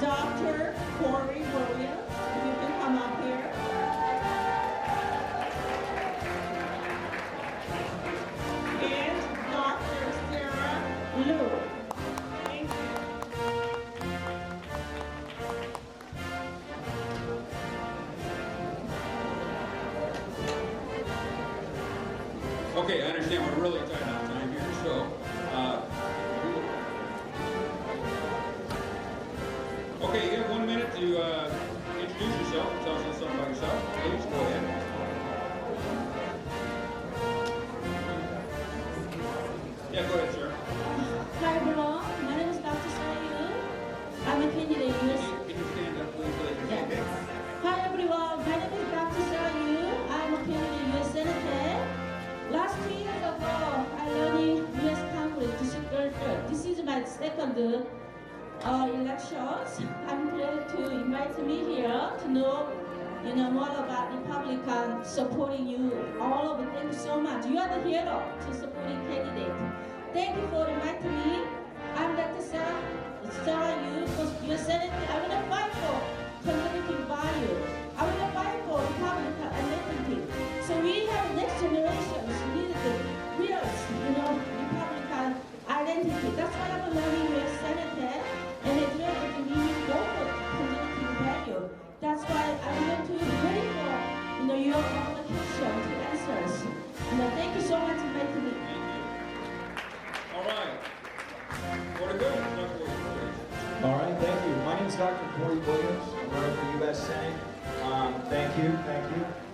Dr. Corey Williams, if you can come up here. And Dr. Sarah Liew. Thank you. Okay, I understand we're really tight on time here, so okay, you have 1 minute to introduce yourself, tell us something about yourself. Please go ahead. Yeah, go ahead, sir. Hi everyone, my name is Dr. Liew. I'm a candidate in US. Can you stand up, please? Yes. Hi everyone, my name is Dr. Liew. I'm a candidate in US Senate. Last 2 years ago, I learned in US Congress District 3rd. This is my second elections. I'm glad to invite me here to know more about Republican supporting you. All of it. Thank you so much. You are the hero to supporting candidate. Thank you for inviting me. I'm Dr. Sarah Liew for US Senate. I want to fight for conservative values. I want to fight for Republican identity. So we have next generations need the real, Republican identity. That's why I'm learning US Senate, and it's really to me go for conservative value. That's why I'm going to wait for your application to answers. Thank you so much for inviting me. All right. For the good, Dr. Williams, please. All right, thank you. My name is Dr. Corey Williams. I'm running for U.S. Senate. Thank you.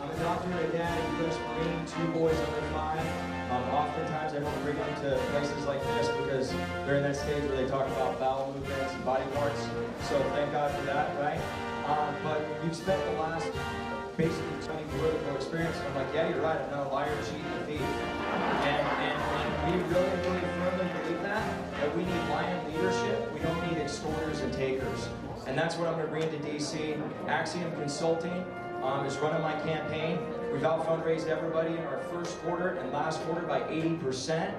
I'm a doctor and a dad, a U.S. Marine, 2 boys under 5. Oftentimes I don't bring them to places like this because they're in that stage where they talk about bowel movements and body parts. So thank God for that, right? But you've spent the last basically 20 political experience. I'm like, yeah, you're right. I'm not a liar, cheat, and a thief. And we really firmly believe that we need lion leadership. We don't need extorters and takers. And that's what I'm going to bring to D.C. Axiom Consulting is running my campaign. We've out-fundraised everybody in our first quarter and last quarter by 80%.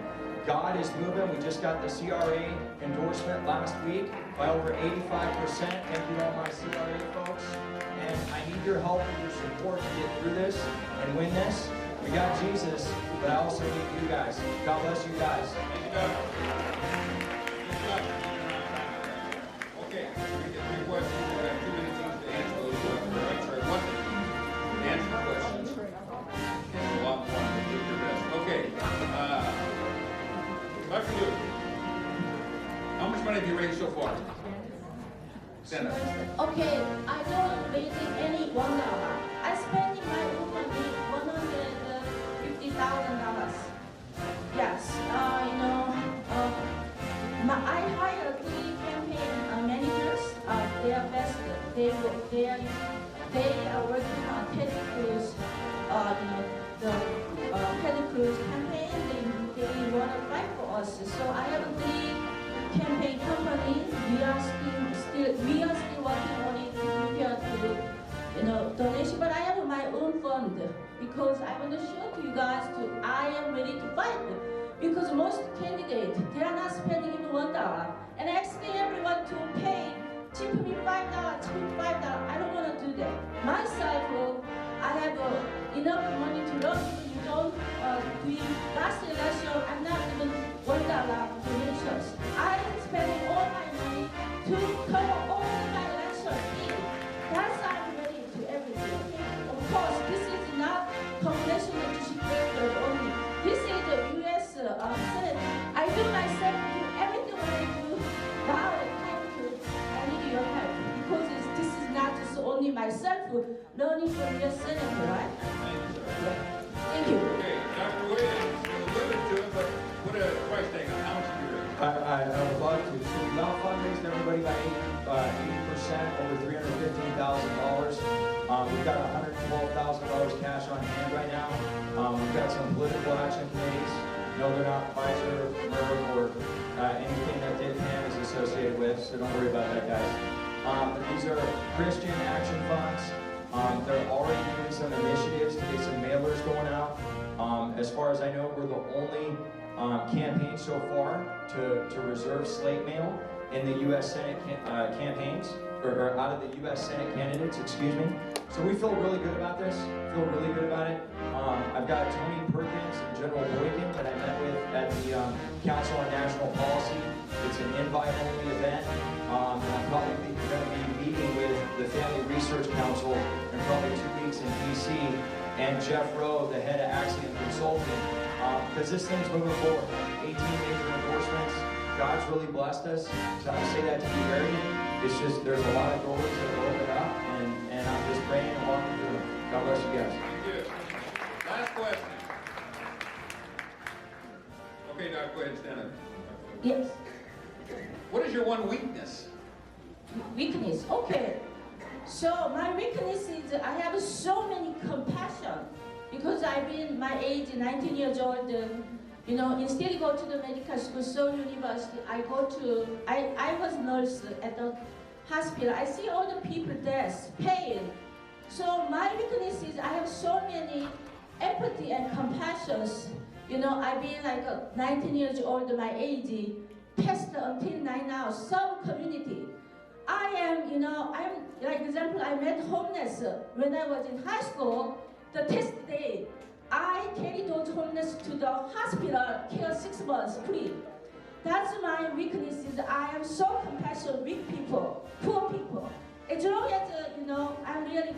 God is moving. We just got the CRA endorsement last week by over 85%. Thank you to all my CRA folks. And I need your help and your support to get through this and win this. We got Jesus, but I also need you guys. God bless you guys. Thank you, Doc. Okay, we get 3 questions. We have 2 minutes each to answer those. Answer the questions. And a lot more. Do your best. Okay. Dr. Liew, how much money have you raised so far? Stand up. Okay, I don't raising any $1. I spending my own money $150,000. Yes, I hired 3 campaign managers. They are best. They are working on Ted Cruz. The Ted Cruz campaign. They want to fight for us. So I have 3 campaign companies. We are still working on it to prepare to donation. But I have my own fund because I want to show to you guys I am ready to fight. Because most candidates they are not spending even $1 and asking everyone to pay tip me $5, I don't want to do that. Myself, I have enough money to run. You don't do last election. I'm not even $1 donations. I'm spending all my money to cover all my election fees. That's I'm ready to everything. Of course, this is not congressional district only. This is the U.S. Senate. I do myself do everything what I do. Now the time to I need your help because this is not just only myself learning from your Senate, right? Thank you. Okay, Dr. Williams, you alluded to it, but put a price tag on how much have you raised? I would love to. So we've out-fundraised everybody by 80%, over $315,000. We've got $112,000 cash on hand right now. We've got some political action committees. No, they're not Pfizer, Merck, or anything that DIPAM is associated with, so don't worry about that, guys. These are Christian action funds. They're already doing some initiatives to get some mailers going out. As far as I know, we're the only campaign so far to reserve slate mail. in the U.S. Senate campaigns, or out of the U.S. Senate candidates, excuse me. So we feel really good about this, feel really good about it. I've got Tony Perkins and General Boykin that I met with at the Council on National Policy. It's an invite-only event. I'm probably going to be meeting with the Family Research Council in probably 2 weeks in D.C. and Jeff Rowe, the head of Axiom Consulting, because this thing's moving forward. 18 major endorsements. God's really blessed us. So I don't say that to be arrogant. It's just there's a lot of doors that are open up, and I'm just praying and walking through them. God bless you guys. Thank you. Last question. Okay, Doc, go ahead and stand up. Yes. What is your one weakness? Weakness. Okay. So my weakness is I have so many compassion because I've been my age, 19 years old. Instead of go to the medical school, Seoul University, I was nurse at the hospital. I see all the people death, pain. So my weakness is I have so many empathy and compassion. I've been like 19 years old, my age, pastor until now, serve community. I'm like example, I met homeless when I was in high school. The test day, I carried those homeless to the hospital, care 6 months free. That's my weakness. Is I am so compassionate with people, poor people. As long as I'm really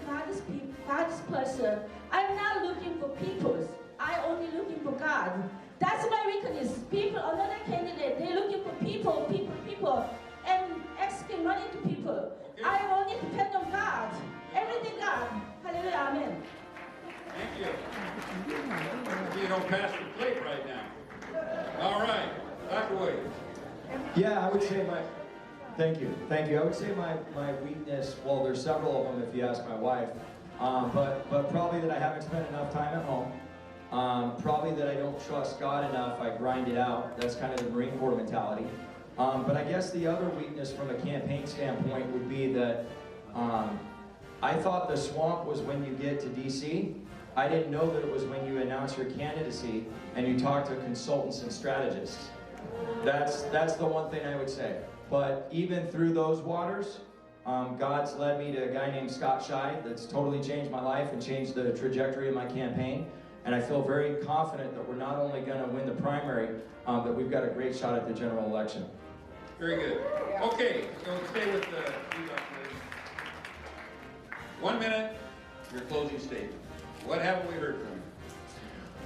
God's person. I'm not looking for people. I only looking for God. That's my weakness. People, another candidate, they're looking for people, and asking money to people. Okay. I only depend on God. Everything God. Hallelujah, amen. Thank you. You don't pass the plate right now. All right, Dr. Williams. Yeah, I would say thank you. I would say my weakness, well, there's several of them if you ask my wife, but probably that I haven't spent enough time at home. Probably that I don't trust God enough, I grind it out. That's kind of the Marine Corps mentality. But I guess the other weakness from a campaign standpoint would be that I thought the swamp was when you get to DC. I didn't know that it was when you announce your candidacy and you talk to consultants and strategists. That's the one thing I would say. But even through those waters, God's led me to a guy named Scott Scheid that's totally changed my life and changed the trajectory of my campaign. And I feel very confident that we're not only going to win the primary, but we've got a great shot at the general election. Very good. Okay, so stay with the 1 minute, your closing statement. What haven't we heard from you?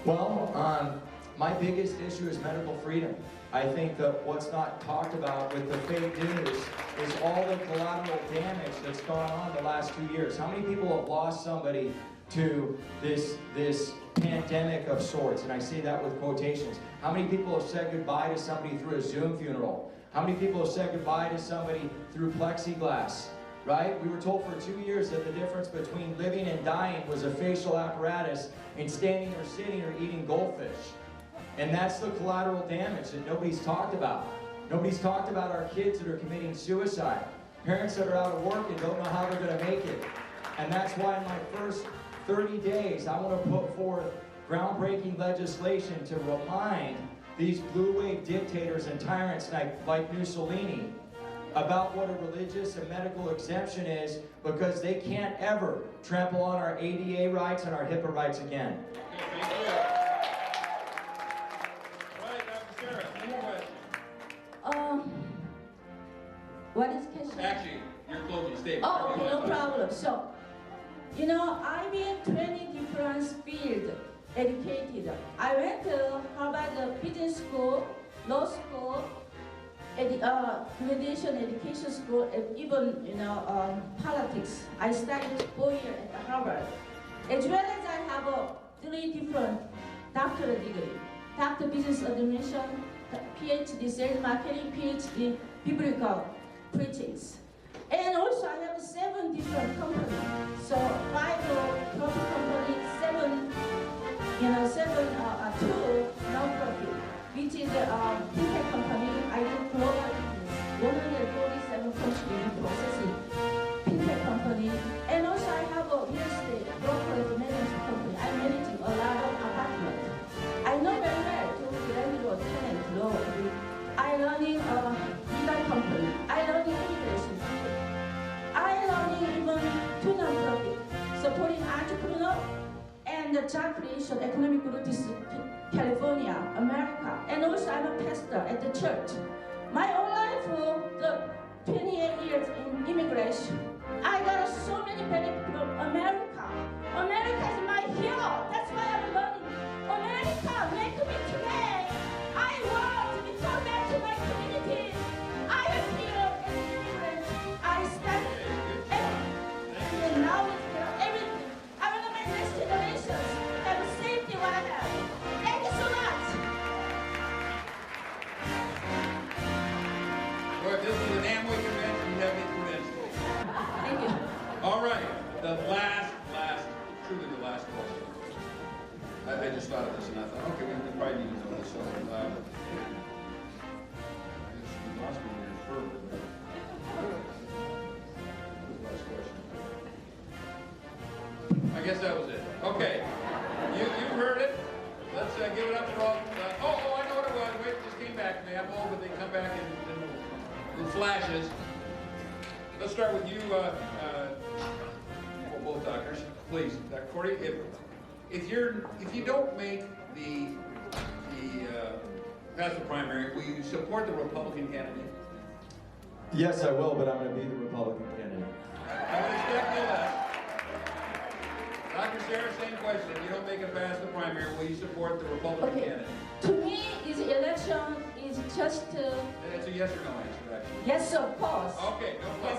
Well, my biggest issue is medical freedom. I think that what's not talked about with the fake news is all the collateral damage that's gone on the last 2 years. How many people have lost somebody to this pandemic of sorts? And I say that with quotations. How many people have said goodbye to somebody through a Zoom funeral? How many people have said goodbye to somebody through plexiglass? Right? We were told for 2 years that the difference between living and dying was a facial apparatus and standing or sitting or eating goldfish. And that's the collateral damage that nobody's talked about. Nobody's talked about our kids that are committing suicide. Parents that are out of work and don't know how they're going to make it. And that's why in my first 30 days, I want to put forth groundbreaking legislation to remind these blue wave dictators and tyrants like Mussolini about what a religious and medical exemption is, because they can't ever trample on our ADA rights and our HIPAA rights again. Okay, thank you. All right, Dr. Sarah, any questions? What is question? Actually, your closing statement. Oh, okay, no problem. So, I'm in 20 different fields, educated. I went to Harvard Business School, law school, graduation education school, and even politics. I studied 4 years at Harvard, as well as I have 3 different doctorate degree: Doctor Business Administration, PhD Sales Marketing, PhD Biblical Preachings, and also I have 7 different companies. So 5 profit companies, 7 2 non-profit, which is a fintech company. I do global business, 147 countries processing fintech company, and also I have a real estate brokerage management company. I'm managing a lot of apartments. I know very well to landlord, tenant, law. I'm running a legal company. Association Economic Growth California, America, and also I'm a pastor at the church. My whole life, the 28 years in immigration, I got so many benefits from America. America is my hero. That's why I'm learning. America, make me today. I want to return back to my community. I am here as an immigrant. I studied everything. And now it's everything. I want my next generations have the safety what I have. Thank you so much. Well, if this was an Amway convention, you'd have me credentials. Thank you. All right, the last, truly the last question. I just thought of this and I thought, okay, we probably need to know this. So, I guess you lost me in your fervor. What was the last question? I guess that was it. Okay, you heard it. Let's give it up for all. Oh, I know what it was. Wait, it just came back to me. I'm old, but they come back in flashes. Let's start with you, both doctors, please. Corey, if you don't make the pass the primary, will you support the Republican candidate? Yes, I will, but I'm going to be the Republican candidate. I would expect no less. Dr. Sarah, same question. If you don't make it past the primary, will you support the Republican candidate? To me, is election is just It's a yes or no answer, actually. yes, of course. Okay, no problem.